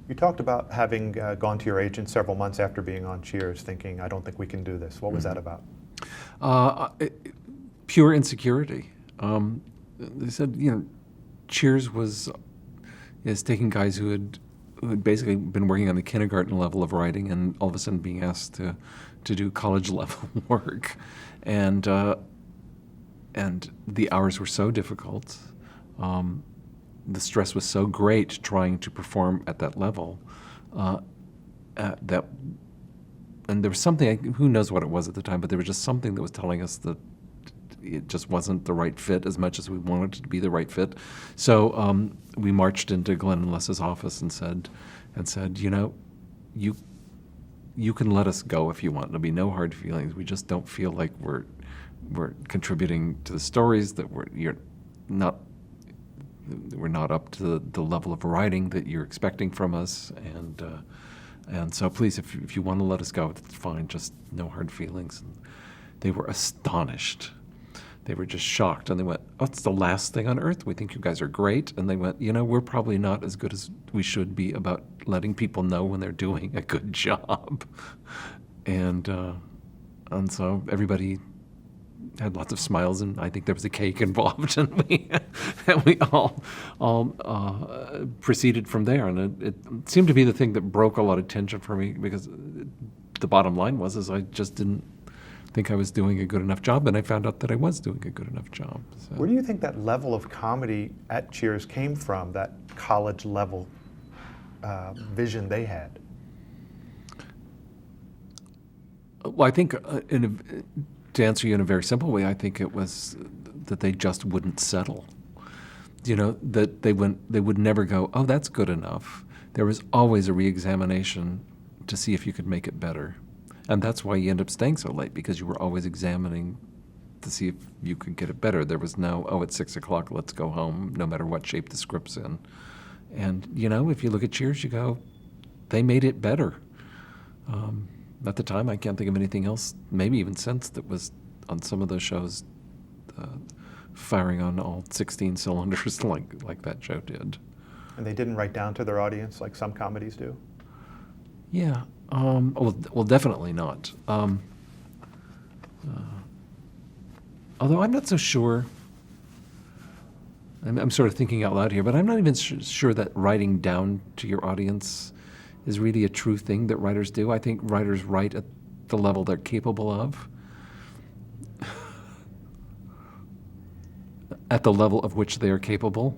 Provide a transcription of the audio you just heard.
You talked about having gone to your agent several months after being on Cheers, thinking, I don't think we can do this. What was that about? Uh, Pure insecurity. They said, Cheers is taking guys who had basically been working on the kindergarten level of writing, and all of a sudden being asked to do college level work, and the hours were so difficult. The stress was so great trying to perform at that level, that, and there was something, who knows what it was at the time, but there was just something that was telling us that it just wasn't the right fit as much as we wanted it to be the right fit. So we marched into Glenn and Les's office and said, you can let us go if you want. There'll be no hard feelings. We just don't feel like we're contributing to the stories, that we're not up to the level of writing that you're expecting from us, and so please, if you want to let us go, it's fine. Just no hard feelings. And they were astonished. They were just shocked, and they went, "Oh, it's the last thing on earth. We think you guys are great." And they went, "We're probably not as good as we should be about letting people know when they're doing a good job." And so everybody had lots of smiles, and I think there was a cake involved, and we all proceeded from there. And it seemed to be the thing that broke a lot of tension for me, because the bottom line was I just didn't think I was doing a good enough job, and I found out that I was doing a good enough job. So. Where do you think that level of comedy at Cheers came from, that college level vision they had? Well, I think to answer you in a very simple way, I think it was that they just wouldn't settle. That they would never go, "Oh, that's good enough." There was always a re-examination to see if you could make it better. And that's why you end up staying so late, because you were always examining to see if you could get it better. There was no, it's 6 o'clock, let's go home, no matter what shape the script's in. And, if you look at Cheers, you go, they made it better. At the time, I can't think of anything else, maybe even since, that was on some of those shows firing on all 16 cylinders like that show did. And they didn't write down to their audience like some comedies do? Yeah. Well, definitely not. Although I'm not so sure. I'm sort of thinking out loud here, but I'm not even sure that writing down to your audience is really a true thing that writers do. I think writers write at the level they're capable of, at the level of which they are capable.